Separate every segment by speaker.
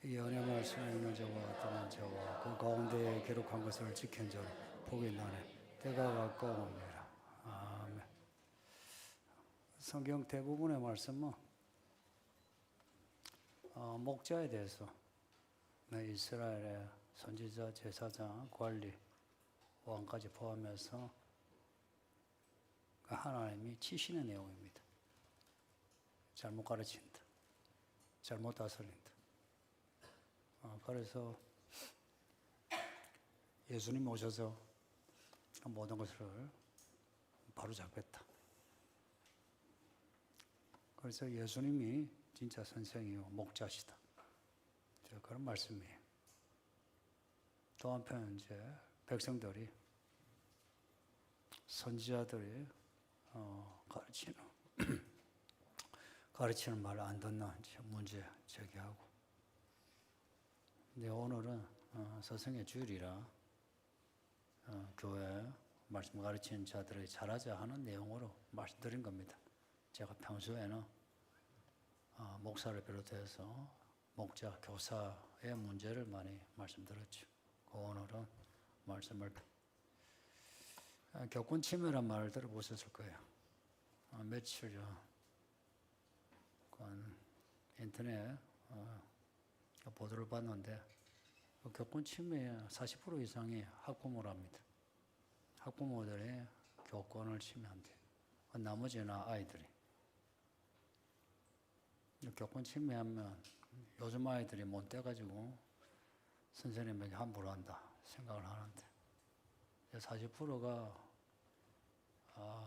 Speaker 1: 이 은혜 말씀에 있는 자와 떠난 자와 그 가운데 기록한 것을 지킨 자로 복이 나네. 때가 가까우니라. 아멘. 성경 대부분의 말씀은 목자에 대해서 이스라엘의 선지자, 제사장, 관리, 왕까지 포함해서 하나님이 치시는 내용입니다. 잘못 가르친다. 잘못 다스린다. 그래서 예수님이 오셔서 모든 것을 바로잡겠다. 그래서 예수님이 진짜 선생이요 목자시다. 그런 말씀이에요. 또 한편 이제 백성들이 선지자들이 가르치는 말을 안 듣나 이제 문제 제기하고. 근데 오늘은 서성의 주일이라 교회 말씀 가르치는 자들이 잘하자 하는 내용으로 말씀드린 겁니다. 제가 평소에는 목사를 비롯해서 목자, 교사의 문제를 많이 말씀드렸죠. 오늘은 말씀을 교권 침해란 말을 들어보셨을 거예요. 며칠 전 인터넷 보도를 봤는데 교권 침해의 40% 이상이 학부모랍니다. 학부모들이 교권을 침해한대요. 나머지는 아이들이. 교권 침해하면 요즘 아이들이 못 떼가지고 선생님에게 함부로 한다 생각을 하는데 40%가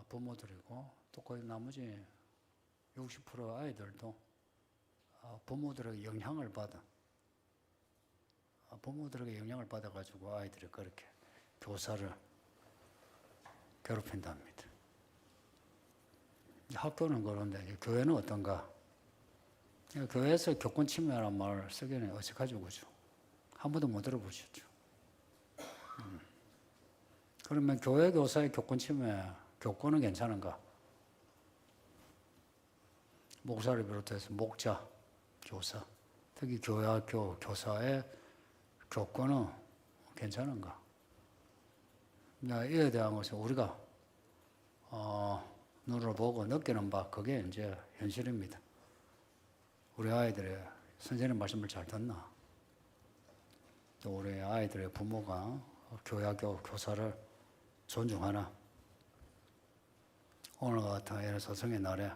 Speaker 1: 부모들이고 또 거의 나머지 60% 아이들도 부모들에게 영향을 받아가지고 아이들이 그렇게 교사를 괴롭힌답니다. 학교는 그런데 교회는 어떤가? 교회에서 교권 침해라는 말을 쓰기는 어색하죠, 그죠? 한 번도 못 들어보셨죠? 그러면 교회 교사의 교권 침해, 교권은 괜찮은가? 목사를 비롯해서 목자, 교사, 특히 교회 학교 교사의 교권은 괜찮은가? 이에 대한 것은 우리가 눈으로 보고 느끼는 바 그게 이제 현실입니다. 우리 아이들의 선생님 말씀을 잘 듣나? 또 우리 아이들의 부모가 교회 학교 교사를 존중하나? 오늘 같은 이런 서성의 날에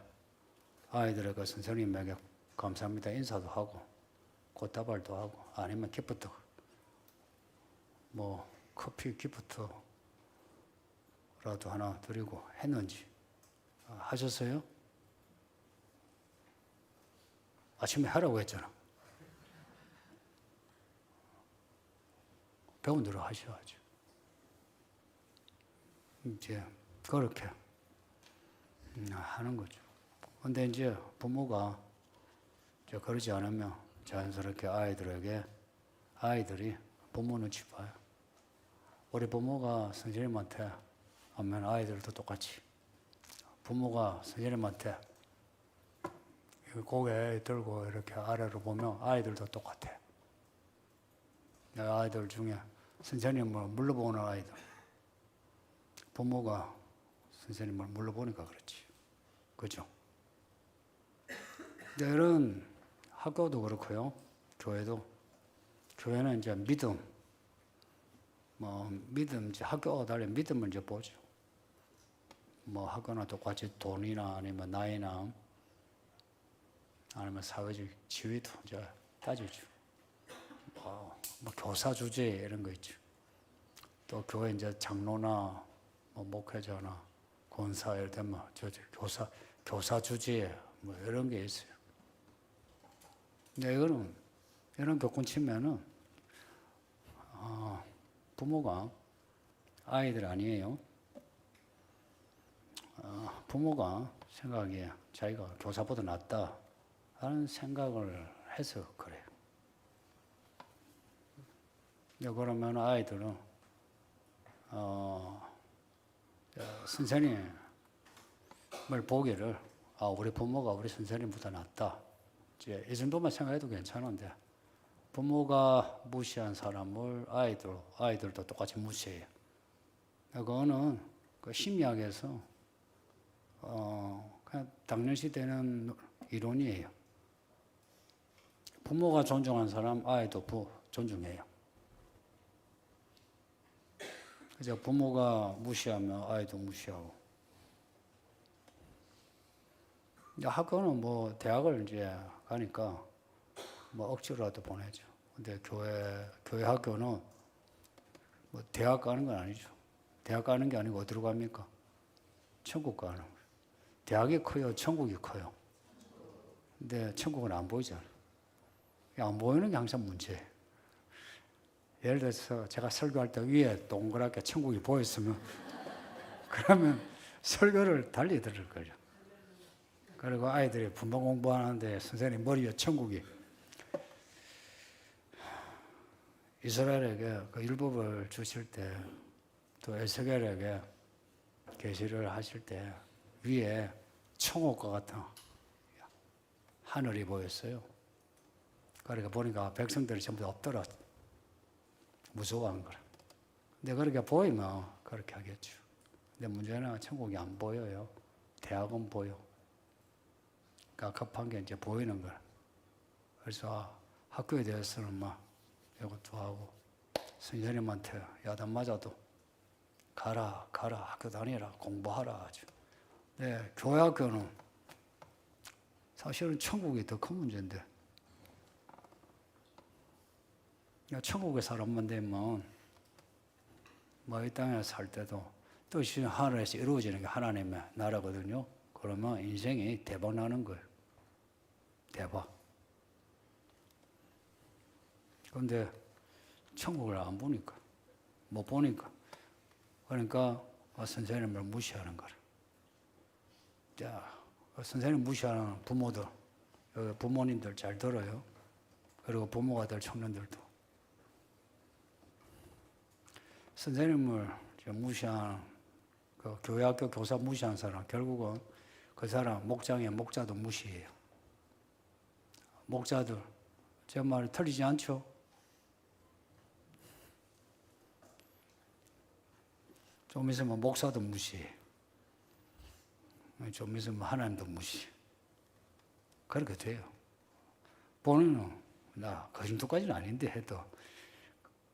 Speaker 1: 아이들의 그 선생님에게 감사합니다 인사도 하고 꽃다발도 하고 아니면 기프트 커피 기프트라도 하나 드리고 했는지 하셨어요? 아침에 하라고 했잖아. 배운 대로 하셔야죠. 이제 그렇게 하는 거죠. 근데 이제 부모가 이제 그러지 않으면 자연스럽게 아이들이 부모 눈치 봐요. 우리 부모가 선생님한테 하면 아이들도 똑같이. 부모가 선생님한테 고개 들고 이렇게 아래로 보면 아이들도 똑같아. 내 아이들 중에 선생님을 물러보는 아이들. 부모가 선생님을 물러보니까 그렇지. 그죠? 이런 학교도 그렇고요. 교회는 이제 믿음, 이제 학교와 달리 믿음을 이제 보죠. 학교나 똑같이 돈이나 아니면 나이나 아니면 사회적 지위도 이제 따지죠. 교사 주제 이런 거 있죠. 또 교회 이제 장로나 목회자나 권사 이럴 때면 교사 주제 이런 게 있어요. 근데 이런 교권 침해는 부모가 아이들 아니에요. 부모가 생각하기에 자기가 교사보다 낫다 하는 생각을 해서 그래요. 그러면 아이들은 선생님을 보기를 우리 부모가 우리 선생님보다 낫다. 이제 이 정도만 생각해도 괜찮은데 부모가 무시한 사람을 아이들도 똑같이 무시해요. 그거는 그 심리학에서 그냥 당연시 되는 이론이에요. 부모가 존중한 사람, 아이도 존중해요. 그래서 부모가 무시하면 아이도 무시하고. 학교는 뭐 대학을 이제 가니까 뭐 억지로라도 보내죠. 근데 교회 학교는 뭐 대학 가는 건 아니죠. 대학 가는 게 아니고 어디로 갑니까? 천국 가는 거예요. 대학이 커요? 천국이 커요? 근데 천국은 안 보이잖아요. 안 보이는 게 항상 문제예요. 예를 들어서 제가 설교할 때 위에 동그랗게 천국이 보였으면 그러면 설교를 달리 들을 거죠. 그리고 아이들이 분반 공부하는데 선생님 머리 위에 천국이. 이스라엘에게 그 율법을 주실 때 또 에스겔에게 계시를 하실 때 위에 청옥과 같은 하늘이 보였어요. 그러니까 보니까 백성들이 전부 다 엎드려 무서워하는 거라. 근데 그렇게 보이면 그렇게 하겠죠. 근데 문제는 천국이 안 보여요. 대학은 보여. 그러니까 급한 게 이제 보이는 거라. 그래서 학교에 대해서는 막 이것도 하고 선생님한테 야단 맞아도 가라 학교 다니라 공부하라 하죠. 네, 교회 학교는 사실은 천국이 더 큰 문제인데 천국의 사람만 되면 뭐 이 땅에 살 때도 뜻이 하늘에서 이루어지는 게 하나님의 나라거든요. 그러면 인생이 대박 나는 거예요. 대박. 그런데 천국을 안 보니까, 못 보니까, 그러니까 선생님을 무시하는 거라. 자, 선생님 무시하는 부모들, 부모님들 잘 들어요. 그리고 부모가 될 청년들도. 선생님을 무시한, 그 교회학교 교사 무시한 사람, 결국은 그 사람 목장의 목자도 무시해요. 목자들, 제 말이 틀리지 않죠? 좀 있으면 목사도 무시해. 좀 있으면 하나님도 무시해. 그렇게 돼요. 본인은 나 그 정도까지는 아닌데 해도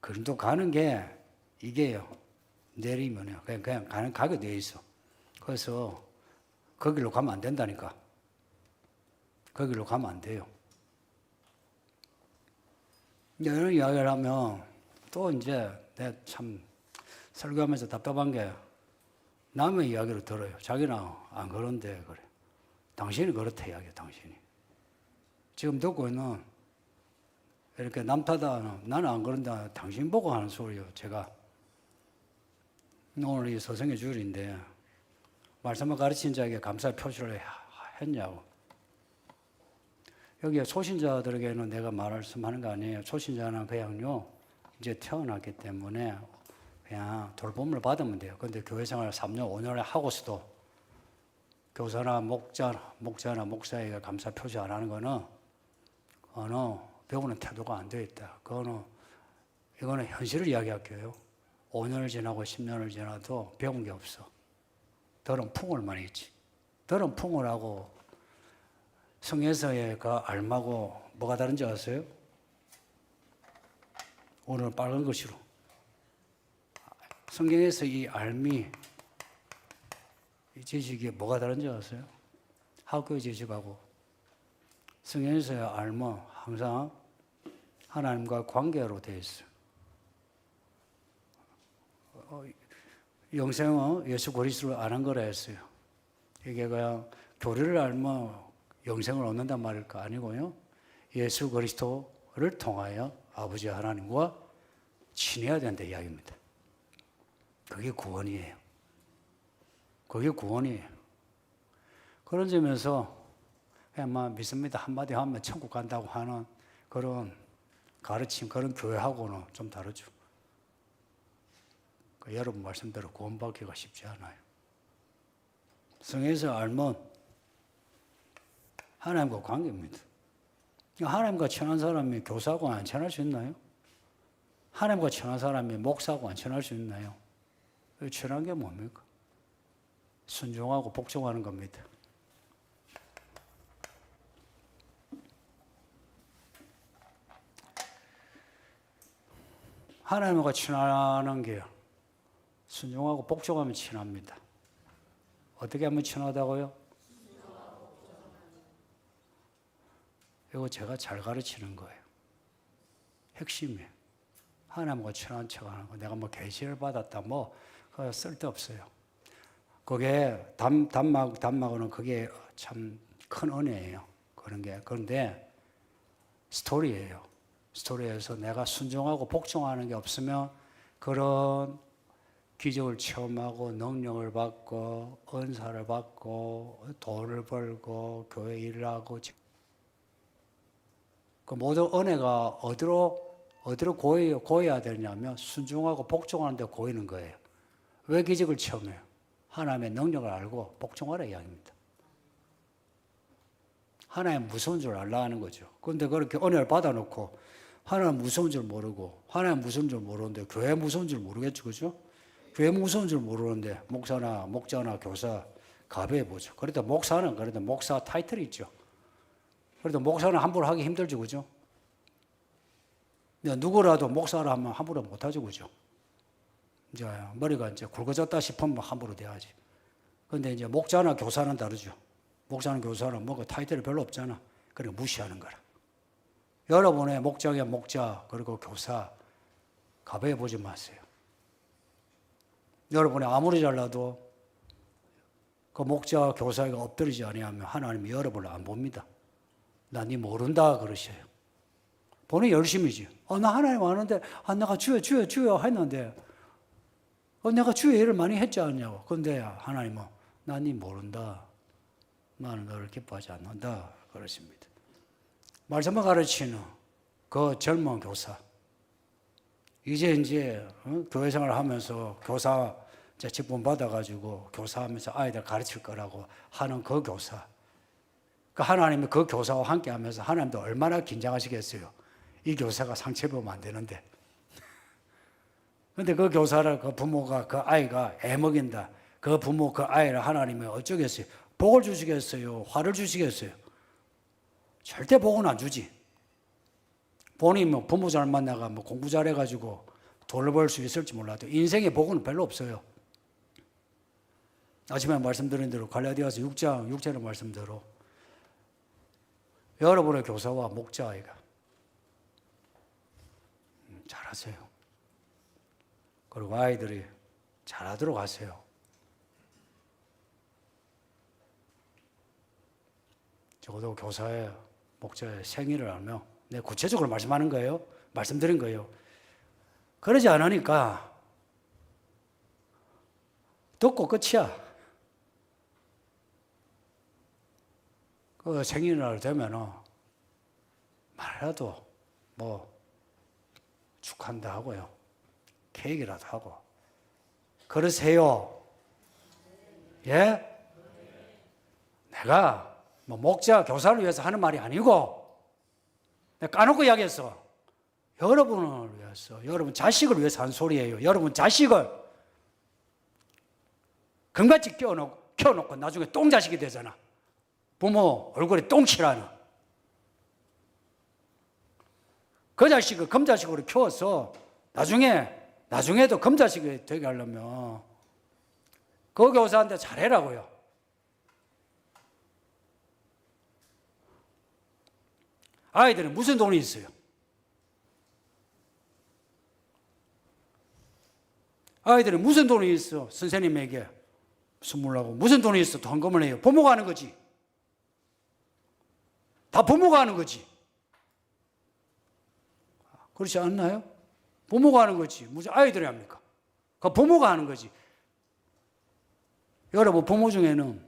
Speaker 1: 그 정도 가는 게 이게요. 내리면요. 그냥 가게 돼 있어. 그래서 거기로 가면 안 된다니까. 거기로 가면 안 돼요. 이런 이야기를 하면 또 이제 내가 참 설교하면서 답답한 게 남의 이야기를 들어요. 자기는 안 그런데 그래. 당신이 그렇다 이야기야, 당신이. 지금 듣고 있는 이렇게 남 탓하는 나는 안 그런다 당신 보고 하는 소리요. 제가 오늘 이 서성의 주일인데 말씀을 가르친 자에게 감사의 표시를 했냐고. 여기에 초신자들에게는 내가 말씀하는 거 아니에요. 초신자는 그냥요 이제 태어났기 때문에 그냥 돌봄을 받으면 돼요. 근데 교회 생활 3년, 5년을 하고서도 교사나 목자나 목사에게 감사 표시 안 하는 거는 배우는 태도가 안 되어 있다. 이거는 현실을 이야기할게요. 5년을 지나고 10년을 지나도 배운 게 없어. 들은 풍을 많이 했지. 들은 풍을 하고 성에서의 그 알마고 뭐가 다른지 아세요? 오늘 빨간 글씨로. 성경에서 이 알미, 이 지식이 뭐가 다른지 아세요? 학교의 지식하고 성경에서의 알마 항상 하나님과 관계로 되어 있어요. 영생은 예수 그리스도를 아는 거라 했어요. 이게 그냥 교리를 알면 영생을 얻는단 말일까? 아니고요. 예수 그리스도를 통하여 아버지 하나님과 친해야 된다 이야기입니다. 그게 구원이에요. 그게 구원이에요. 그런 점에서 그냥 막 믿습니다 한마디 하면 천국 간다고 하는 그런 가르침, 그런 교회하고는 좀 다르죠. 여러분 말씀대로 구원받기가 쉽지 않아요. 성에서 알면 하나님과 관계입니다. 하나님과 친한 사람이 교사하고 안 친할 수 있나요? 하나님과 친한 사람이 목사하고 안 친할 수 있나요? 친한 게 뭡니까? 순종하고 복종하는 겁니다. 하나님과 친하는 게 순종하고 복종하면 친합니다. 어떻게 하면 친하다고요? 이거 제가 잘 가르치는 거예요. 핵심이에요. 하나님과 친한 척하는 거. 내가 뭐 계시를 받았다 뭐 그거 쓸데없어요. 그게 단막은 그게 참 큰 은혜예요. 그런 게. 그런데 스토리예요. 스토리에서 내가 순종하고 복종하는 게 없으면 그런 기적을 체험하고 능력을 받고 은사를 받고 돈을 벌고 교회 일을 하고 그 모든 은혜가 어디로 고여야 되냐면 순종하고 복종하는 데 고이는 거예요. 왜 기적을 체험해요? 하나님의 능력을 알고 복종하라 이야기입니다. 하나님 무서운 줄 알라 하는 거죠. 그런데 그렇게 은혜를 받아놓고 하나님 무서운 줄 모르고 하나님 무서운 줄 모르는데 교회 무서운 줄 모르겠죠. 그죠? 교회 무서운 줄 모르는데 목사나 목자나 교사 가벼워보죠. 그래도 목사는 그래도 목사 타이틀이 있죠. 그래도 목사는 함부로 하기 힘들죠. 그죠? 누구라도 목사라 하면 함부로 못하죠. 그죠? 이제 머리가 이제 굵어졌다 싶으면 함부로 돼야지. 근데 이제 목자나 교사는 다르죠. 목사는 교사는 뭐가 타이틀이 별로 없잖아. 그러니까 무시하는 거라. 여러분의 목장의 목자 그리고 교사 가벼워 보지 마세요. 여러분이 아무리 잘나도 그 목자 교사가 엎드리지 아니하면 하나님이 여러분을 안 봅니다. 나 니 모른다 그러셔요. 본인이 열심히지. 나 하나님 아는데 내가 주여 했는데 내가 주의 일을 많이 했지 않냐고. 근데 하나님은 나 니 모른다. 나는 너를 기뻐하지 않는다 그러십니다. 말씀을 가르치는 그 젊은 교사. 이제 교회 생활을 하면서 교사 직분 받아가지고 교사하면서 아이들 가르칠 거라고 하는 그 교사. 그 하나님이 그 교사와 함께 하면서 하나님도 얼마나 긴장하시겠어요. 이 교사가 상처보면 안 되는데. 근데 그 교사를 그 부모가 그 아이가 애먹인다. 그 부모 그 아이를 하나님이 어쩌겠어요. 복을 주시겠어요. 화를 주시겠어요. 절대 복은 안 주지. 본인이 뭐 부모 잘 만나가 뭐 공부 잘해가지고 돈을 벌 수 있을지 몰라도 인생의 복은 별로 없어요. 아침에 말씀드린 대로 갈라디아서 6장의 말씀대로 여러분의 교사와 목자 아이가 잘하세요. 그리고 아이들이 잘하도록 하세요. 적어도 교사의 목자의 생일을 알며 내 구체적으로 말씀하는 거예요. 말씀드린 거예요. 그러지 않으니까 듣고 끝이야. 그 생일날 되면은 말이라도 뭐 축한다 하고요. 케이크라도 하고. 그러세요. 예? 내가 뭐 목자, 교사를 위해서 하는 말이 아니고 내가 까놓고 이야기했어. 여러분을 위해서, 여러분 자식을 위해서 한 소리예요. 여러분 자식을 금같이 키워놓고 나중에 똥자식이 되잖아. 부모 얼굴에 똥칠하는. 그 자식을 금자식으로 키워서 나중에도 금자식이 되게 하려면 그 교사한테 잘해라고요. 아이들은 무슨 돈이 있어요? 아이들은 무슨 돈이 있어? 선생님에게 선물하고 무슨 돈이 있어? 또 헌금을 해요. 부모가 하는 거지. 다 부모가 하는 거지. 그렇지 않나요? 부모가 하는 거지. 무슨 아이들이 합니까? 그 부모가 하는 거지. 여러분 부모 중에는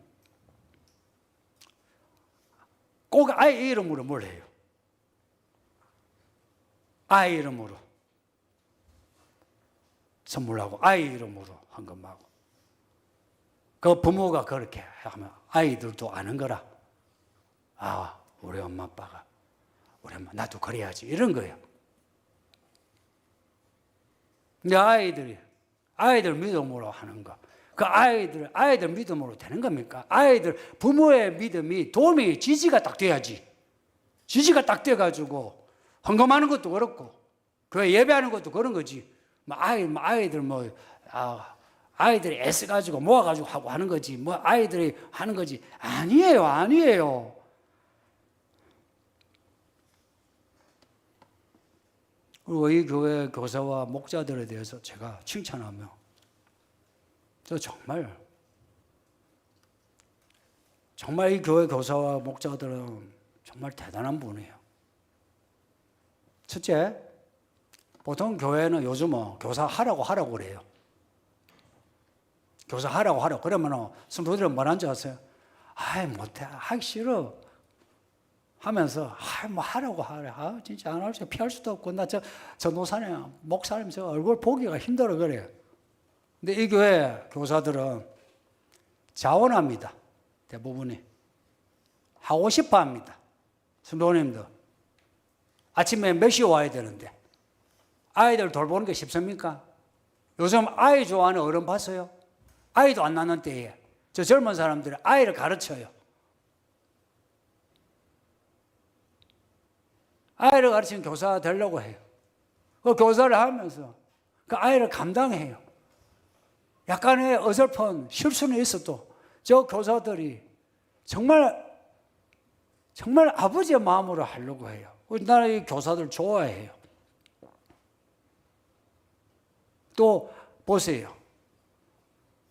Speaker 1: 꼭 아이 이름으로 뭘 해요? 아이 이름으로 선물하고 아이 이름으로 헌금하고 그 부모가 그렇게 하면 아이들도 아는 거라. 아, 우리 엄마 아빠가 우리 나도 그래야지 이런 거예요. 근데 아이들 믿음으로 하는 거, 그 아이들 믿음으로 되는 겁니까? 아이들 부모의 믿음이 도움이 지지가 딱 돼야지. 지지가 딱 돼가지고 헌금하는 것도 그렇고 교회 예배하는 것도 그런 거지. 아이들이 애써가지고 모아가지고 하고 하는 거지. 아이들이 하는 거지. 아니에요. 그리고 이 교회 교사와 목자들에 대해서 제가 칭찬하며, 저 정말 이 교회 교사와 목자들은 정말 대단한 분이에요. 첫째, 보통 교회는 요즘은 교사 하라고 그래요. 교사 하라고. 그러면 성도들은 뭐라는 줄 아세요? 못해. 하기 싫어. 하면서, 하라고 하래. 진짜 안 할 수, 피할 수도 없고, 나 전도사님, 목사님, 저 얼굴 보기가 힘들어, 그래요. 근데 이 교회 교사들은 자원합니다. 대부분이. 하고 싶어 합니다. 성도님들. 아침에 몇 시에 와야 되는데. 아이들 돌보는 게 쉽습니까? 요즘 아이 좋아하는 어른 봤어요? 아이도 안 낳는 때에 저 젊은 사람들이 아이를 가르쳐요. 아이를 가르치는 교사가 되려고 해요. 그 교사를 하면서 그 아이를 감당해요. 약간의 어설픈 실수는 있어도 저 교사들이 정말 아버지의 마음으로 하려고 해요. 우리나라의 교사들 좋아해요. 또 보세요.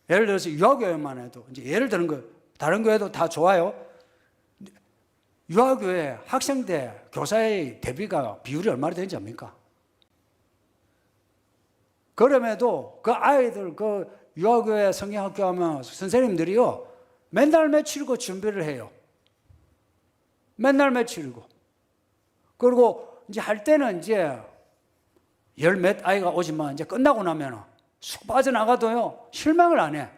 Speaker 1: 예를 들어서 유아교회만 해도, 이제 예를 드는 거, 다른 교회도 다 좋아요. 유아교회 학생대 교사의 대비가 비율이 얼마나 되는지 압니까? 그럼에도 그 아이들, 그 유아교회 성경학교 하면 선생님들이요, 맨날 며칠이고 준비를 해요. 맨날 며칠이고. 그리고 이제 할 때는 이제 열 몇 아이가 오지만 이제 끝나고 나면 쑥 빠져나가도요, 실망을 안 해.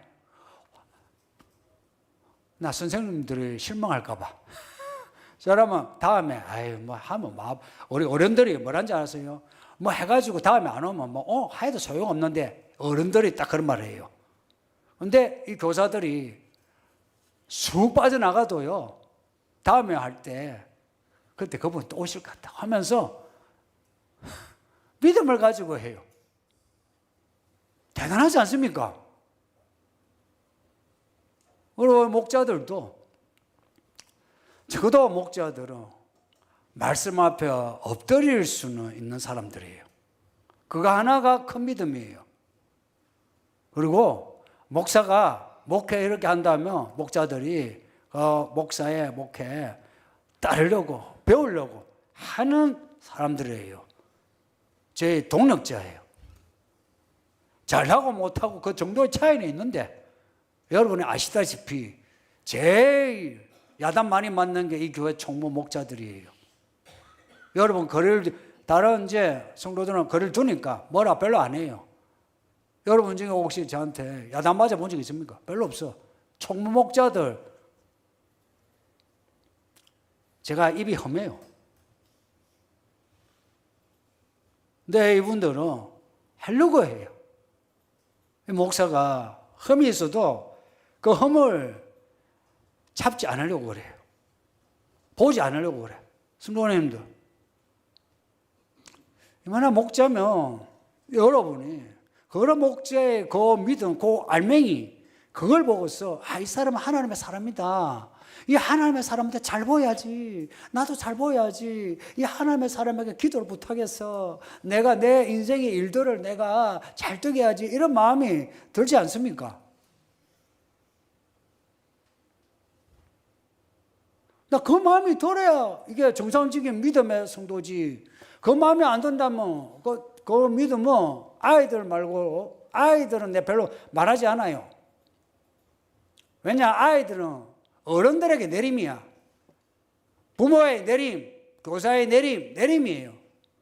Speaker 1: 나 선생님들이 실망할까봐. 저러면 다음에, 하면 우리 어른들이 뭐란지 아세요? 해가지고 다음에 안 오면 해도 소용없는데, 어른들이 딱 그런 말을 해요. 근데 이 교사들이 쑥 빠져나가도요, 다음에 할 때, 그때 그분 또 오실 것 같다 하면서 믿음을 가지고 해요. 대단하지 않습니까? 그리고 목자들도, 적어도 목자들은 말씀 앞에 엎드릴 수는 있는 사람들이에요. 그거 하나가 큰 믿음이에요. 그리고 목사가 목회 이렇게 한다면 목자들이 목사의 목회에 따르려고 배우려고 하는 사람들이에요. 제 동력자예요. 잘하고 못하고 그 정도의 차이는 있는데, 여러분이 아시다시피 제일 야단 많이 맞는 게 이 교회 총무 목자들이에요. 여러분 다른 이제 성도들은 거리를 두니까 뭐라 별로 안 해요. 여러분 중에 혹시 저한테 야단 맞아 본 적 있습니까? 별로 없어. 총무 목자들, 제가 입이 험해요. 근데 이분들은 하려고 해요. 목사가 흠이 있어도 그 흠을 잡지 않으려고 그래요. 보지 않으려고 그래요. 성도님들, 이만한 목자면 여러분이 그런 목자의 그 믿음, 그 알맹이, 그걸 보고서 이 사람은 하나님의 사람이다. 이 하나님의 사람한테 잘 보여야지. 나도 잘 보여야지. 이 하나님의 사람에게 기도를 부탁해서 내가 내 인생의 일들을 내가 잘 되게 해야지. 이런 마음이 들지 않습니까? 나 그 마음이 들어야 이게 정상적인 믿음의 성도지. 그 마음이 안 든다면 그 믿음은 아이들 말고, 아이들은 내 별로 말하지 않아요. 왜냐, 아이들은 어른들에게 내림이야. 부모의 내림, 교사의 내림이에요.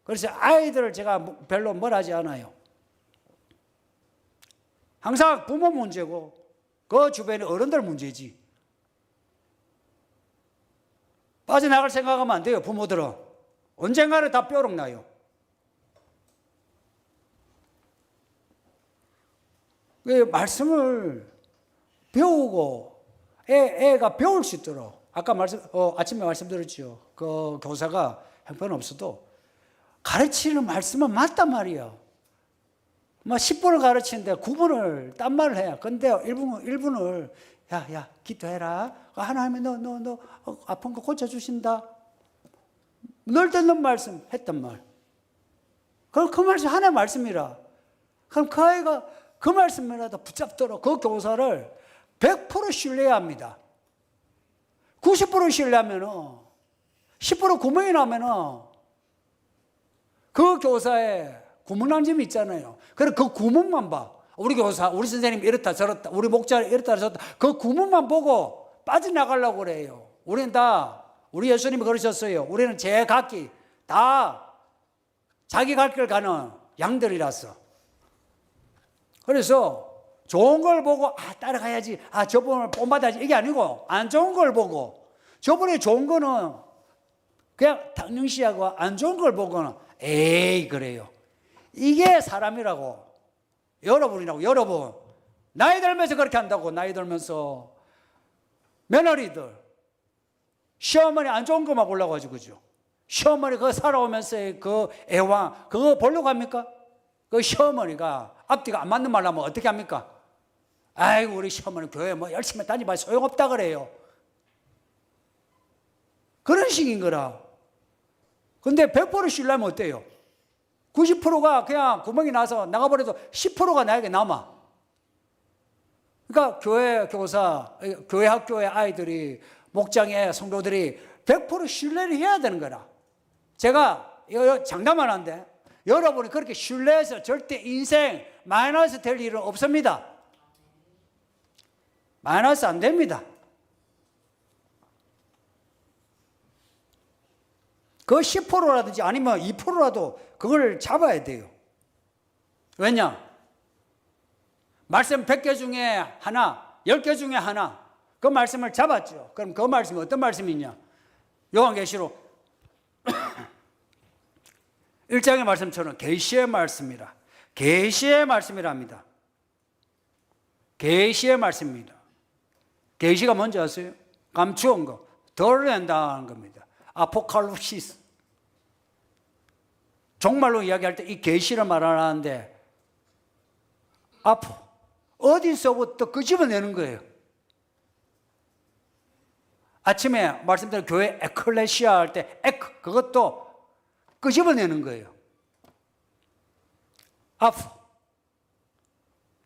Speaker 1: 그래서 아이들을 제가 별로 말하지 않아요. 항상 부모 문제고 그 주변의 어른들 문제지. 빠져나갈 생각하면 안 돼요, 부모들은. 언젠가는 다 뾰록 나요. 그 말씀을 배우고 애가 배울 수 있도록 아까 아침에 말씀드렸죠. 그 교사가 형편없어도 가르치는 말씀은 맞단 말이에요. 10분을 가르치는데 9분을 딴 말을 해요. 근데 1분을 야 기도해라. 하나님이 너 아픈 거 고쳐주신다. 늘 듣는 말씀 했단 말. 그럼 그 말씀 하나의 말씀이라. 그럼 그 아이가 그 말씀이라도 붙잡도록 그 교사를 100% 신뢰해야 합니다. 90% 신뢰하면은 10% 구멍이 나면은 그 교사의 구멍난 점이 있잖아요. 그래 그 구멍만 봐. 우리 교사, 우리 선생님 이렇다 저렇다, 우리 목자 이렇다 저렇다 그 구멍만 보고 빠져나가려고 그래요. 우리는 다 우리 예수님이 그러셨어요. 우리는 제각기 다 자기 갈 길 가는 양들이라서. 그래서 좋은 걸 보고 따라가야지, 저분을 본받아야지 이게 아니고 안 좋은 걸 보고 저분이 좋은 거는 그냥 당연시하고 안 좋은 걸 보고는 에이 그래요. 이게 사람이라고. 여러분이라고. 여러분 나이 들면서 그렇게 한다고. 나이 들면서 며느리들 시어머니 안 좋은 것만 골라가지고 그죠. 시어머니 그거 살아오면서의 그 애왕 그거 보려고 합니까? 그 시어머니가 앞뒤가 안 맞는 말 하면 어떻게 합니까? 아이고 우리 시어머니 교회 열심히 다니봐 소용없다 그래요. 그런 식인 거라. 근데 100% 신뢰하면 어때요? 90%가 그냥 구멍이 나서 나가버려도 10%가 나에게 남아. 그러니까 교회 교사, 교회 학교의 아이들이 목장의 성도들이 100% 신뢰를 해야 되는 거라. 제가 장담 안 한데 여러분이 그렇게 신뢰해서 절대 인생 마이너스 될 일은 없습니다. 마이너스 안 됩니다. 그 10%라든지 아니면 2%라도 그걸 잡아야 돼요. 왜냐? 말씀 100개 중에 하나, 10개 중에 하나 그 말씀을 잡았죠. 그럼 그 말씀이 어떤 말씀이냐? 요한계시록 1장의 말씀처럼 계시의 말씀이라. 계시의 말씀이랍니다. 계시의 말씀입니다. 계시가 뭔지 아세요? 감추온 거, 드러낸다는 겁니다. 아포칼립시스. 정말로 이야기할 때 이 계시를 말하는데 어디서부터 끄집어내는 거예요. 아침에 말씀드린 교회 에클레시아 할 때 그것도 끄집어내는 거예요.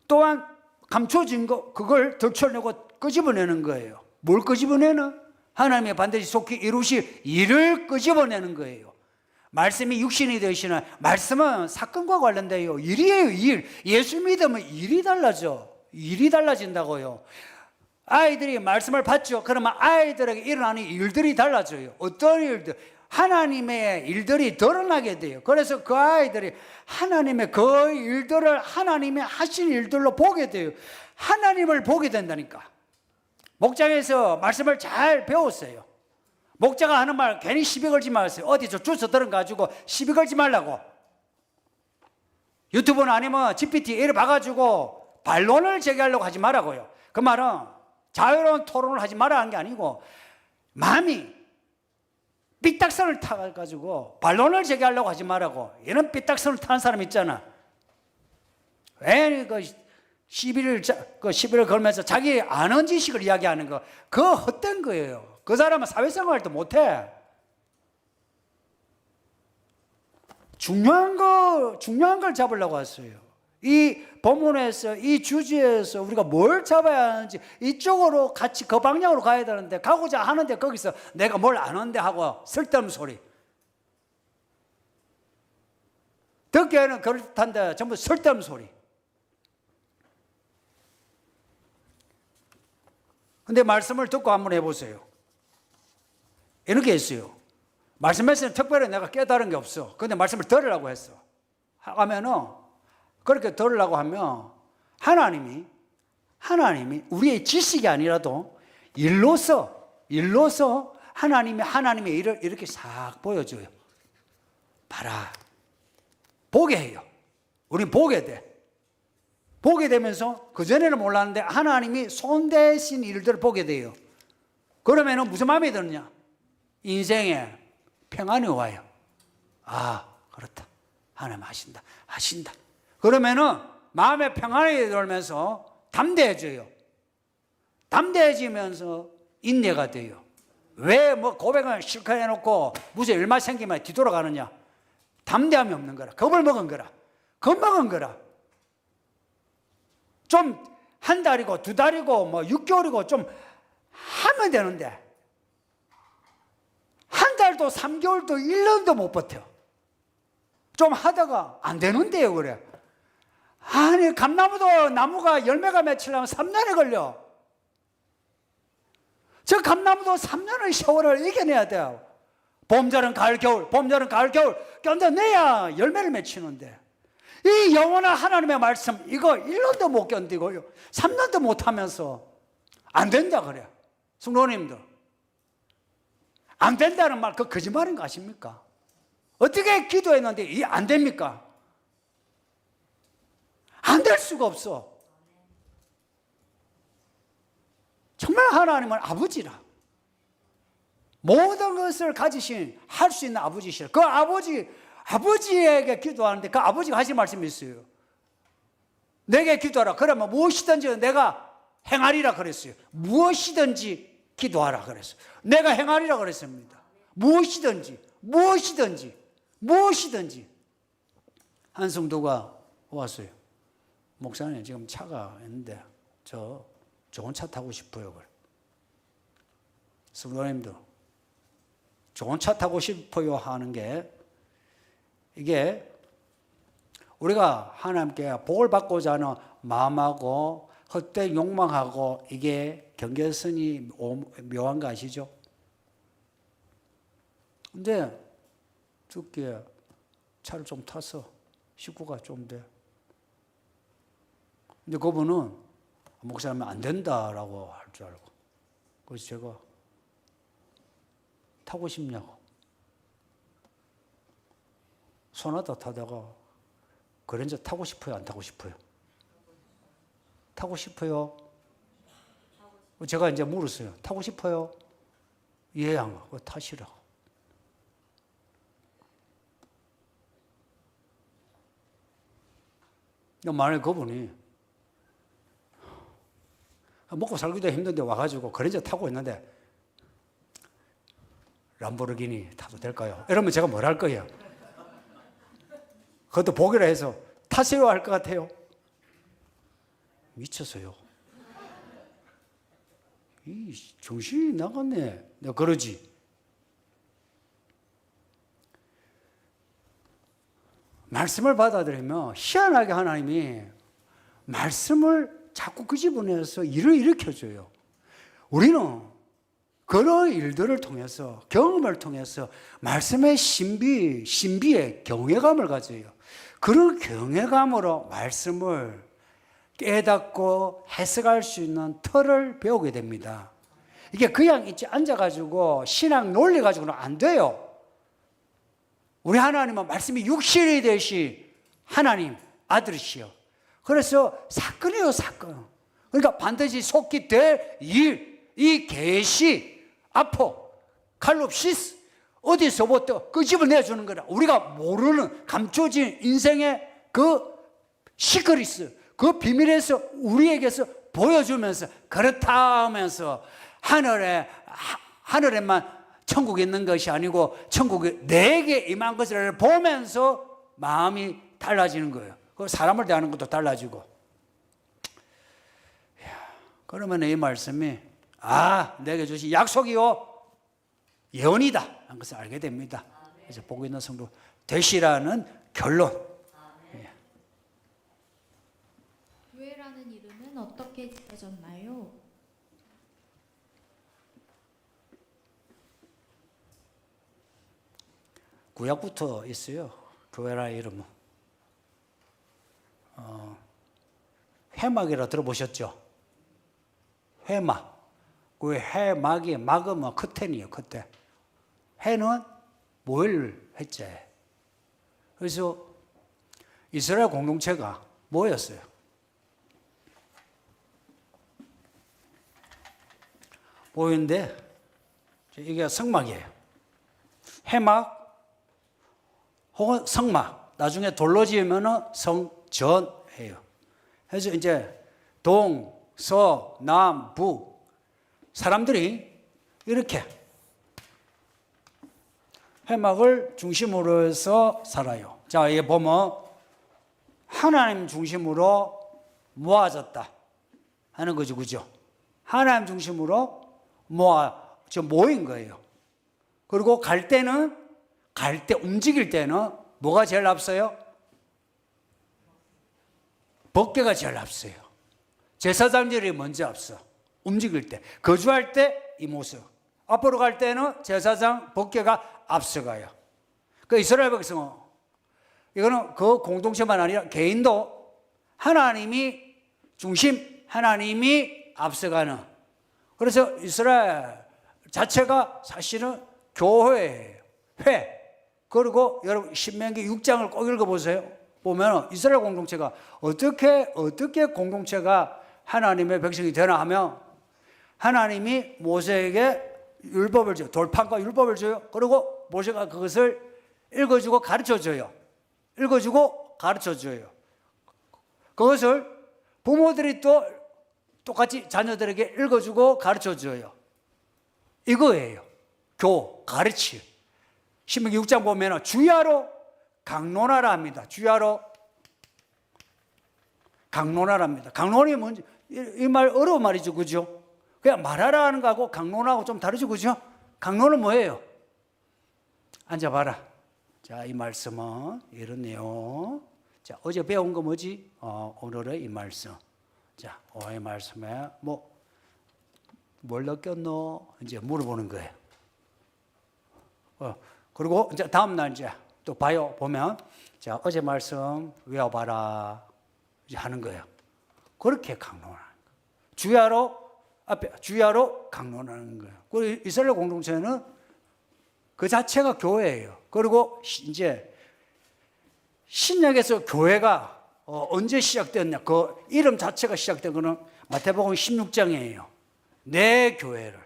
Speaker 1: 또한 감춰진 거 그걸 들춰내고 끄집어내는 거예요. 뭘 끄집어내나? 하나님의 반드시 속히 이루실 일을 끄집어내는 거예요. 말씀이 육신이 되시는 말씀은 사건과 관련돼요. 일이에요. 일. 예수 믿으면 일이 달라져. 일이 달라진다고요. 아이들이 말씀을 받죠. 그러면 아이들에게 일어나는 일들이 달라져요. 어떤 일들? 하나님의 일들이 드러나게 돼요. 그래서 그 아이들이 하나님의 그 일들을 하나님의 하신 일들로 보게 돼요. 하나님을 보게 된다니까. 목장에서 말씀을 잘 배웠어요. 목자가 하는 말 괜히 시비 걸지 마세요. 어디서 주워 들어가지고 시비 걸지 말라고. 유튜브는 아니면 GPT 이를 봐가지고 반론을 제기하려고 하지 말라고요. 그 말은 자유로운 토론을 하지 말라는 게 아니고 마음이 삐딱선을 타가지고 반론을 제기하려고 하지 말라고. 이런 삐딱선을 타는 사람 있잖아. 왜 시비를 걸면서 자기 아는 지식을 이야기하는 거, 그거 헛된 거예요. 그 사람은 사회생활도 못해. 중요한 걸 잡으려고 했어요. 이 본문에서, 이 주제에서 우리가 뭘 잡아야 하는지 이쪽으로 같이 그 방향으로 가야 되는데 가고자 하는데 거기서 내가 뭘 아는데 하고 쓸데없는 소리. 듣기에는 그렇단데 전부 쓸데없는 소리. 근데 말씀을 듣고 한번 해보세요. 이렇게 했어요. 말씀에서는 특별히 내가 깨달은 게 없어. 근데 말씀을 들으라고 했어. 하면은 그렇게 들으려고 하면 하나님이 우리의 지식이 아니라도 일로서 하나님의 일을 이렇게 싹 보여줘요. 봐라. 보게 해요. 우린 보게 돼. 보게 되면서 그전에는 몰랐는데 하나님이 손대신 일들을 보게 돼요. 그러면은 무슨 마음이 드느냐? 인생에 평안이 와요. 아, 그렇다. 하나님 하신다. 그러면은 마음에 평안이 들면서 담대해져요. 담대해지면서 인내가 돼요. 왜 뭐 고백을 실컷 해놓고 무슨 일만 생기면 뒤돌아가느냐? 담대함이 없는 거라. 겁을 먹은 거라. 겁먹은 거라. 좀 한 달이고 두 달이고 뭐 6개월이고 좀 하면 되는데 한 달도 3개월도 1년도 못 버텨. 좀 하다가 안 되는데요, 그래. 아니, 감나무도 나무가 열매가 맺히려면 3년이 걸려. 저 감나무도 3년의 세월을 이겨내야 돼요. 봄여름 가을 겨울, 봄여름 가을 겨울 견뎌내야 열매를 맺히는데 이 영원한 하나님의 말씀 이거 1년도 못 견디고요 3년도 못하면서 안 된다 그래. 성도님들, 안 된다는 말 그 거짓말인 거 아십니까? 어떻게 기도했는데 이게 안 됩니까? 안 될 수가 없어. 정말 하나님은 아버지라. 모든 것을 가지신 할 수 있는 아버지시라. 그 아버지에게 기도하는데 그 아버지가 하신 말씀이 있어요. 내게 기도하라. 그러면 무엇이든지 내가 행하리라 그랬어요. 무엇이든지 기도하라 그랬어요. 내가 행하리라 그랬습니다. 무엇이든지. 한 성도가 왔어요. 목사님, 지금 차가 있는데 저 좋은 차 타고 싶어요. 성도님들, 좋은 차 타고 싶어요 하는 게 이게 우리가 하나님께 복을 받고자 하는 마음하고 헛된 욕망하고 이게 경계선이 묘한 거 아시죠? 근데 듣기에 차를 좀 타서 식구가 좀 돼. 근데 그분은 목사님 안 된다라고 할 줄 알고. 그래서 제가 타고 싶냐고. 소나타 타다가 그랜저 타고 싶어요? 안 타고 싶어요? 타고 싶어요? 제가 이제 물었어요. 타고 싶어요? 예, 안 가고 타시라고. 만약에 그분이 먹고 살기도 힘든데 와가지고 그랜저 타고 있는데 람보르기니 타도 될까요? 이러면 제가 뭘 할 거예요? 그것도 보기로 해서 타세요 할 것 같아요? 미쳤어요. 이 정신이 나갔네. 내가 그러지. 말씀을 받아들이면 희한하게 하나님이 말씀을 자꾸 끄집어내서 일을 일으켜줘요. 우리는 그런 일들을 통해서 경험을 통해서 말씀의 신비의 경외감을 가져요. 그런 경외감으로 말씀을 깨닫고 해석할 수 있는 틀을 배우게 됩니다. 이게 그냥 있지 앉아가지고 신앙 논리 가지고는 안 돼요. 우리 하나님은 말씀이 육신이 되신 하나님 아들이시여. 그래서 사건이에요, 사건. 그러니까 반드시 속히 될 일, 이 계시, 아포, 칼롭시스, 어디서부터 끄집어내주는 거라. 우리가 모르는 감춰진 인생의 그 시크릿, 그 비밀에서 우리에게서 보여주면서 그렇다 하면서 하늘에만 천국에 있는 것이 아니고 천국이 내게 임한 것을 보면서 마음이 달라지는 거예요. 그 사람을 대하는 것도 달라지고. 그러면 이 말씀이 내게 주신 약속이요 예언이다 하는 것을 알게 됩니다. 그래서 보고 있는 성도 되시라는 결론.
Speaker 2: 교회라는 이름은 어떻게 지어졌나요?
Speaker 1: 구약부터 있어요. 교회라는 이름은. 회막이라 들어보셨죠? 회막. 그 회막이 막으면 커튼이에요. 커튼. 회는 모일 회자예요. 그래서 이스라엘 공동체가 뭐였어요? 보이는데 이게 성막이에요. 해막 혹은 성막. 나중에 돌로 지으면 성전이에요. 그래서 이제 동, 서, 남, 북 사람들이 이렇게 해막을 중심으로 해서 살아요. 자, 이게 보면 하나님 중심으로 모아졌다 하는 거죠. 그죠? 하나님 중심으로 모인 거예요. 그리고 갈 때 움직일 때는 뭐가 제일 앞서요? 법궤가 제일 앞서요. 제사장들이 먼저 앞서. 움직일 때. 거주할 때 이 모습. 앞으로 갈 때는 제사장 법궤가 앞서가요. 그 이스라엘 백성은 이거는 그 공동체만 아니라 개인도 하나님이 중심, 하나님이 앞서가는. 그래서 이스라엘 자체가 사실은 교회예요. 회. 그리고 여러분 신명기 6장을 꼭 읽어보세요. 보면 이스라엘 공동체가 어떻게 공동체가 하나님의 백성이 되나 하면 하나님이 모세에게 율법을 줘요. 돌판과 율법을 줘요. 그리고 모세가 그것을 읽어주고 가르쳐줘요. 읽어주고 가르쳐줘요. 그것을 부모들이 또 똑같이 자녀들에게 읽어주고 가르쳐줘요. 이거예요. 가르치. 신명기 6장 보면 주야로 강론하라 합니다. 주야로 강론하라 합니다. 강론이 뭔지 이 말 어려운 말이죠. 그죠? 그냥 말하라 하는 거하고 강론하고 좀 다르죠. 그죠? 강론은 뭐예요? 앉아봐라. 자, 이 말씀은 이렇네요. 자, 어제 배운 거 뭐지? 오늘의 이 말씀. 자, 오늘 말씀에 뭘 느꼈노? 이제 물어보는 거예요. 그리고 이제 다음날 이제 또 보면 자, 어제 말씀 외워봐라. 이제 하는 거예요. 그렇게 강론하는 거예요. 주야로 강론하는 거예요. 그리고 이스라엘 공동체는 그 자체가 교회예요. 그리고 이제 신약에서 교회가 언제 시작되었냐? 그 이름 자체가 시작된 거는 마태복음 16장이에요. 내 교회를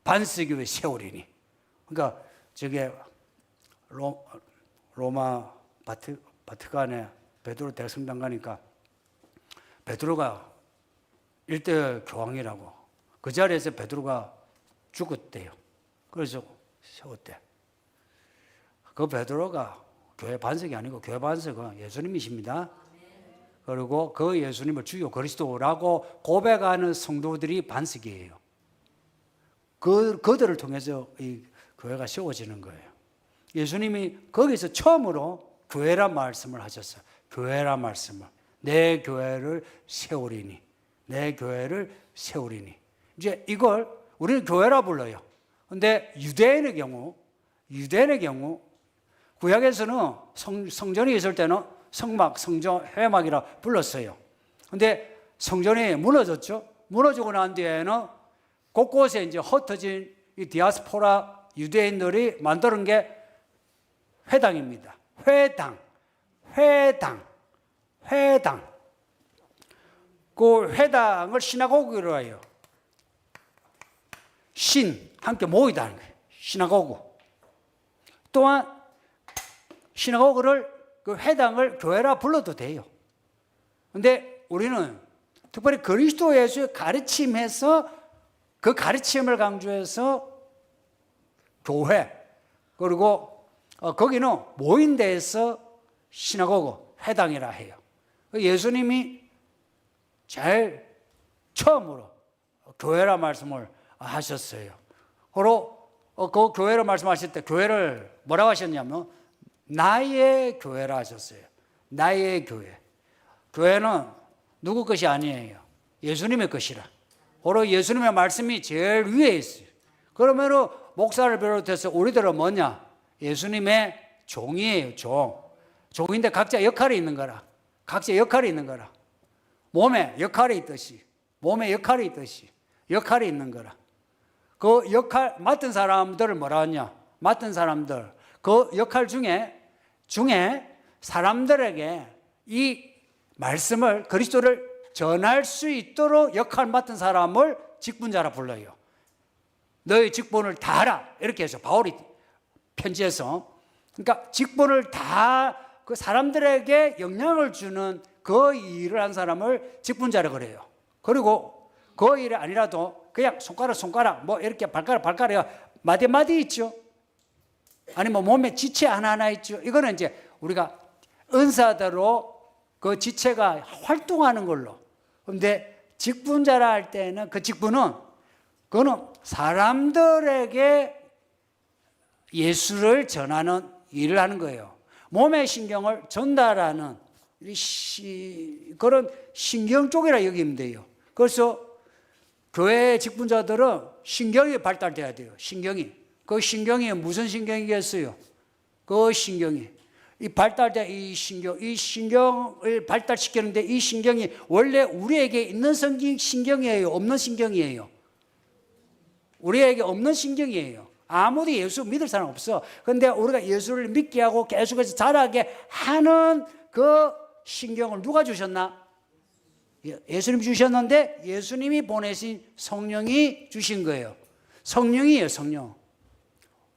Speaker 1: 반석교회 세우리니. 그러니까 저게 로마 바티칸에 베드로 대성당 가니까 베드로가 1대 교황이라고 그 자리에서 베드로가 죽었대요. 그래서 세웠대. 그 베드로가 교회 반석이 아니고 교회 반석은 예수님이십니다. 그리고 그 예수님을 주요 그리스도라고 고백하는 성도들이 반석이에요. 그들을 통해서 이 교회가 세워지는 거예요. 예수님이 거기서 처음으로 교회란 말씀을 하셨어요. 교회란 말씀을. 내 교회를 세우리니. 내 교회를 세우리니. 이제 이걸 우리는 교회라 불러요. 근데 유대인의 경우 구약에서는 성전이 있을 때는 성막, 성전, 회막이라 불렀어요. 근데 성전이 무너졌죠. 무너지고 난 뒤에는 곳곳에 이제 흩어진 이 디아스포라 유대인들이 만드는 게 회당입니다. 회당. 그 회당을 시나고그로 해요. 함께 모이다는 거예요. 시나고그. 또한 시나고그를 그 회당을 교회라 불러도 돼요. 근데 우리는 특별히 그리스도 예수의 가르침에서 그 가르침을 강조해서 교회 그리고 거기는 모인 데에서 시나고그 회당이라 해요. 예수님이 제일 처음으로 교회라 말씀을 하셨어요. 그리고 그 교회라 말씀하실 때 교회를 뭐라고 하셨냐면 나의 교회라 하셨어요. 나의 교회. 교회는 누구 것이 아니에요. 예수님의 것이라. 바로 예수님의 말씀이 제일 위에 있어요. 그러면 목사를 비롯해서 우리들은 뭐냐? 예수님의 종이에요. 종인데 각자 역할이 있는 거라. 몸에 역할이 있듯이 역할이 있는 거라. 그 역할 맡은 사람들을 뭐라 하냐? 맡은 사람들 그 역할 중에 중에 사람들에게 이 말씀을, 그리스도를 전할 수 있도록 역할 맡은 사람을 직분자라 불러요. 너의 직분을 다하라 이렇게 해서 바울이 편지에서, 그러니까 직분을 다 그 사람들에게 영향을 주는 그 일을 한 사람을 직분자라 그래요. 그리고 그 일이 아니라도 그냥 손가락 뭐 이렇게 발가락 마디마디 있죠. 아니면 몸에 지체 하나하나 있죠. 이거는 이제 우리가 은사대로 그 지체가 활동하는 걸로. 그런데 직분자라 할 때는 그 직분은 그거는 사람들에게 예수를 전하는 일을 하는 거예요. 몸의 신경을 전달하는 그런 신경 쪽이라 여기면 돼요. 그래서 교회 직분자들은 신경이 발달돼야 돼요. 신경이. 그 신경이 무슨 신경이겠어요? 그 신경이. 이 발달된 이 신경을 발달시키는데 이 신경이 원래 우리에게 있는 신경이에요? 없는 신경이에요? 우리에게 없는 신경이에요. 아무리 예수 믿을 사람 없어. 그런데 우리가 예수를 믿게 하고 계속해서 자라게 하는 그 신경을 누가 주셨나? 예수님이 주셨는데 예수님이 보내신 성령이 주신 거예요. 성령이에요, 성령.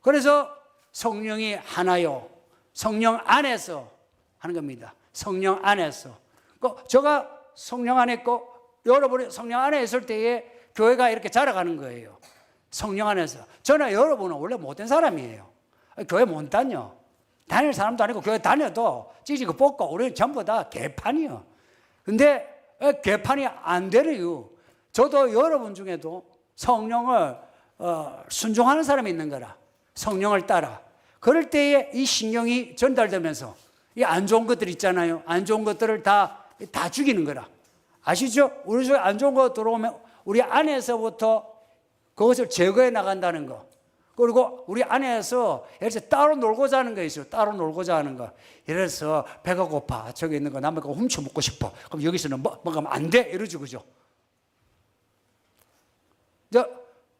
Speaker 1: 그래서 성령이 하나요. 성령 안에서 하는 겁니다. 성령 안에서. 제가 성령 안에 있고 여러분이 성령 안에 있을 때에 교회가 이렇게 자라가는 거예요. 성령 안에서. 저는 여러분은 원래 못된 사람이에요. 교회 못 다녀. 다닐 사람도 아니고 교회 다녀도 찌지고 뽑고 우리는 전부 다 개판이요. 근데 개판이 안 되래요. 저도 여러분 중에도 성령을 순종하는 사람이 있는 거라. 성령을 따라. 그럴 때에 이 신경이 전달되면서 이 안 좋은 것들 있잖아요. 안 좋은 것들을 다 죽이는 거라. 아시죠? 우리 속에 안 좋은 거 들어오면 우리 안에서부터 그것을 제거해 나간다는 거. 그리고 우리 안에서 예를 들어서 따로 놀고자 하는 거 있어요. 따로 놀고자 하는 거. 예를 들어서 배가 고파. 저기 있는 거 남의 거 훔쳐 먹고 싶어. 그럼 여기서는 먹으면 안 돼. 이러죠. 그죠?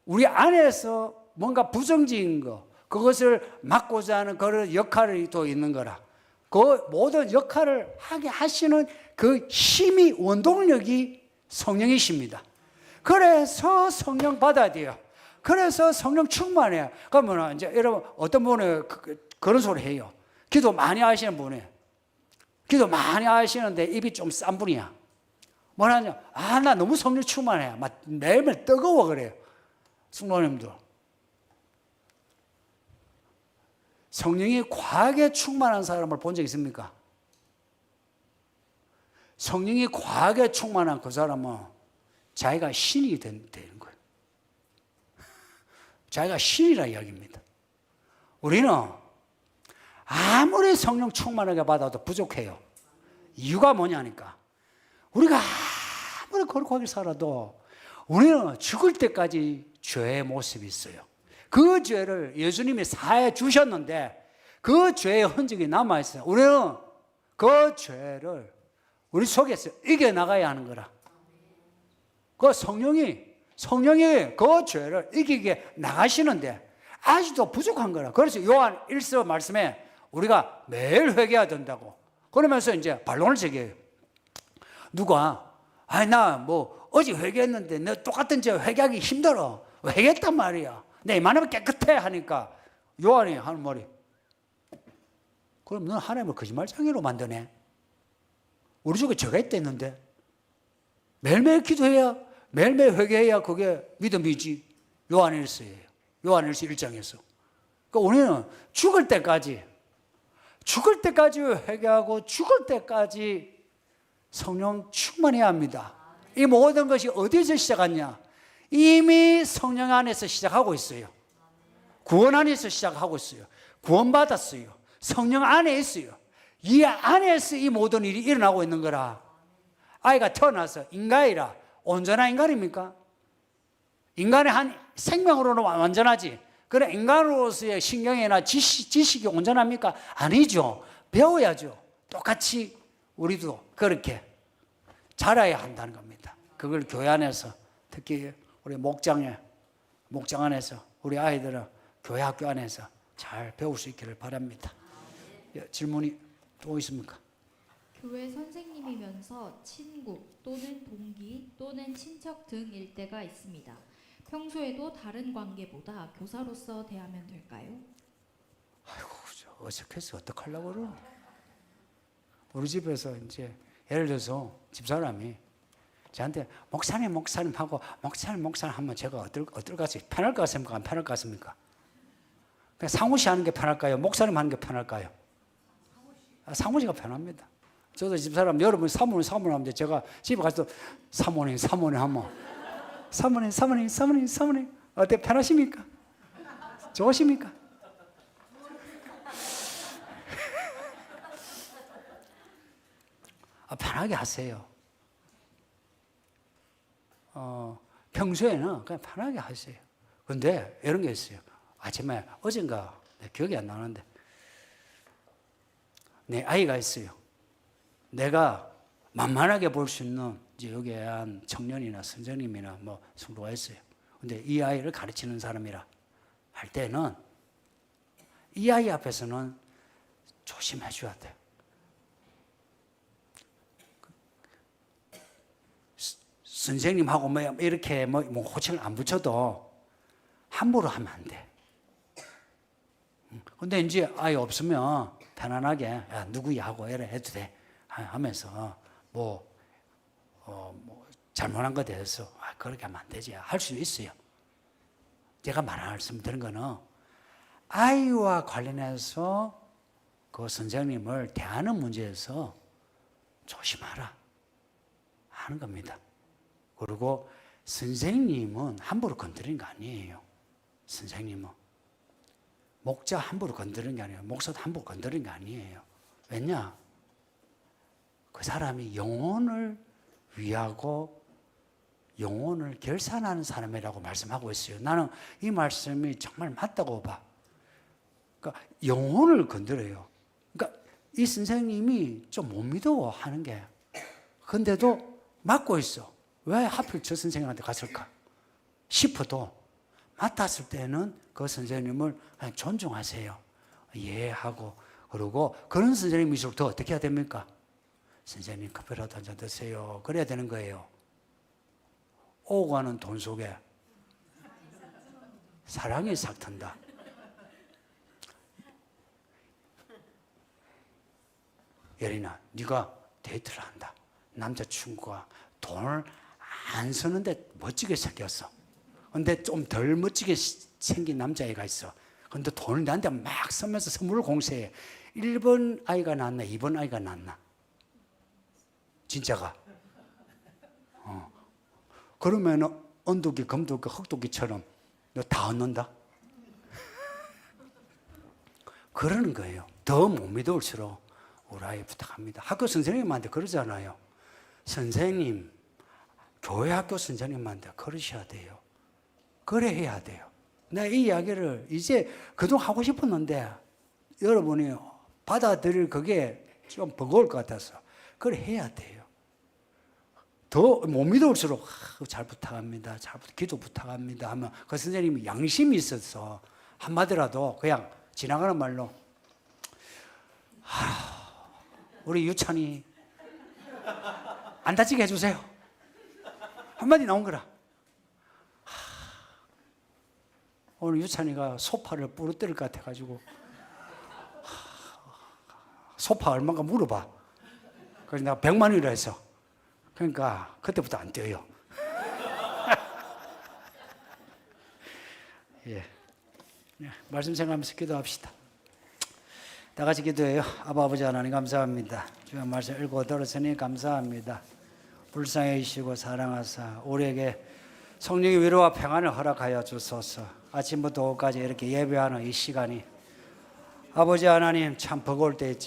Speaker 1: 우리 안에서 뭔가 부정적인 거, 그것을 막고자 하는 그런 역할이 또 있는 거라. 그 모든 역할을 하게 하시는 그 힘이, 원동력이 성령이십니다. 그래서 성령 받아야 돼요. 그래서 성령 충만해요. 그러면 이제 여러분 어떤 분은 그런 소리 해요. 기도 많이 하시는 분이, 기도 많이 하시는데 입이 좀 싼 분이야. 뭐라냐? 나 너무 성령 충만해. 막 매일매일 뜨거워 그래요. 성도님들. 성령이 과하게 충만한 사람을 본 적 있습니까? 성령이 과하게 충만한 그 사람은 자기가 신이 되는 거예요. 자기가 신이라 이야기입니다. 우리는 아무리 성령 충만하게 받아도 부족해요. 이유가 뭐냐니까. 우리가 아무리 거룩하게 살아도 우리는 죽을 때까지 죄의 모습이 있어요. 그 죄를 예수님이 사해 주셨는데 그 죄의 흔적이 남아있어요. 우리는 그 죄를 우리 속에서 이겨나가야 하는 거라. 그 성령이 그 죄를 이기게 나가시는데 아직도 부족한 거라. 그래서 요한 1서 말씀에 우리가 매일 회개해야 된다고. 그러면서 이제 반론을 제기해요. 누가 나 뭐 어제 회개했는데 너 똑같은 죄 회개하기 힘들어. 회개했단 말이야. 내 이만하면 깨끗해 하니까 요한이 하는 말이, 그럼 너는 하나님을 거짓말쟁이로 만드네. 우리 쪽에 죄가 있댔는데 매일매일 기도해야, 매일매일 회개해야 그게 믿음이지. 요한일서예요. 요한일서 1장에서. 그러니까 우리는 죽을 때까지 회개하고 죽을 때까지 성령 충만해야 합니다. 이 모든 것이 어디에서 시작하냐? 이미 성령 안에서 시작하고 있어요. 구원 안에서 시작하고 있어요. 구원받았어요. 성령 안에 있어요. 이 안에서 이 모든 일이 일어나고 있는 거라. 아이가 태어나서 인간이라 온전한 인간입니까? 인간의 한 생명으로는 완전하지. 그래 인간으로서의 신경이나 지식이 온전합니까? 아니죠. 배워야죠. 똑같이 우리도 그렇게 자라야 한다는 겁니다. 그걸 교회 안에서, 특히 우리 목장 안에서 우리 아이들은 교회 학교 안에서 잘 배울 수 있기를 바랍니다. 예, 질문이 또 있습니까?
Speaker 2: 교회 선생님이면서 친구 또는 동기 또는 친척 등일 때가 있습니다. 평소에도 다른 관계보다 교사로서 대하면 될까요?
Speaker 1: 아이고, 어색해서 어떡하려고 그러노? 우리 집에서 이제 예를 들어서 집사람이 저한테 목사님 하고 목사님 하면 제가 어떨 것 같습니까? 편할 것 같습니까? 안 편할 것 같습니까? 그냥 상우씨 하는 게 편할까요? 목사님 하는 게 편할까요? 상우씨가 편합니다. 저도 집사람 여러분 사모님 하면 제가 집에 가서 사모님 하면 사모님 어때 편하십니까? 좋으십니까? 편하게 하세요. 평소에는 그냥 편하게 하세요. 근데 이런 게 있어요. 아침에 어젠가 기억이 안 나는데 내 아이가 있어요. 내가 만만하게 볼 수 있는 이제 여기에 한 청년이나 선생님이나 뭐 성도가 있어요. 근데 이 아이를 가르치는 사람이라 할 때는 이 아이 앞에서는 조심해 줘야 돼. 선생님하고 뭐 이렇게 뭐 호칭을 안 붙여도 함부로 하면 안 돼. 근데 이제 아이 없으면 편안하게 야, 누구야 하고 이래 해도 돼 하면서 뭐 잘못한 것에 대해서 그렇게 하면 안 되지 할 수 있어요. 제가 말씀드린 거는 아이와 관련해서 그 선생님을 대하는 문제에서 조심하라 하는 겁니다. 그리고 선생님은 함부로 건드리는 거 아니에요. 선생님은 목자 함부로 건드리는 게 아니에요. 목사도 함부로 건드리는 게 아니에요. 왜냐? 그 사람이 영혼을 위하고 영혼을 결산하는 사람이라고 말씀하고 있어요. 나는 이 말씀이 정말 맞다고 봐. 그러니까 영혼을 건드려요. 그러니까 이 선생님이 좀 못 믿어 하는 게 근데도 맡고 있어. 왜 하필 저 선생님한테 갔을까 싶어도 맡았을 때는 그 선생님을 그냥 존중하세요. 이해하고 그리고 그런 선생님일수록 더 어떻게 해야 됩니까? 선생님 커피라도 한잔 드세요. 그래야 되는 거예요. 오고 가는 돈 속에 사랑이 싹 튼다. 예린아, 네가 데이트를 한다. 남자친구가 돈을 안 쓰는데 멋지게 생겼어. 근데 좀 덜 멋지게 생긴 남자애가 있어. 근데 돈을 나한테 막 쓰면서 선물을 공세해. 1번 아이가 낫나 2번 아이가 낫나? 진짜가. 그러면 언두기, 금두기, 흑두기처럼 너 다 얻는다? 그러는 거예요. 더 못 믿을수록 우리 아이 부탁합니다. 학교 선생님한테 그러잖아요. 선생님, 교회 학교 선생님한테 그러셔야 돼요. 그래 해야 돼요. 내가 이 이야기를 이제 그동안 하고 싶었는데 여러분이 받아들일 그게 좀 버거울 것 같아서 그래 해야 돼요. 더 못 믿을수록 잘 부탁합니다. 기도 부탁합니다 하면 그 선생님이 양심이 있어서 한마디라도 그냥 지나가는 말로 우리 유찬이 안 다치게 해주세요. 한마디 나온 거라. 오늘 유찬이가 소파를 부러뜨릴 것 같아가지고 소파 얼마인가 물어봐. 그래서 내가 100만 원이라 해서 그러니까 그때부터 안 뛰어요. 예. 말씀 생각하면서 기도합시다. 다 같이 기도해요. 아버지 하나님 감사합니다. 주의 말씀 읽고 들었으니 감사합니다. 불쌍해주시고 사랑하사 우리에게 성령의 위로와 평안을 허락하여 주소서. 아침부터 오후까지 이렇게 예배하는 이 시간이 아버지 하나님 참 버거울 때 있지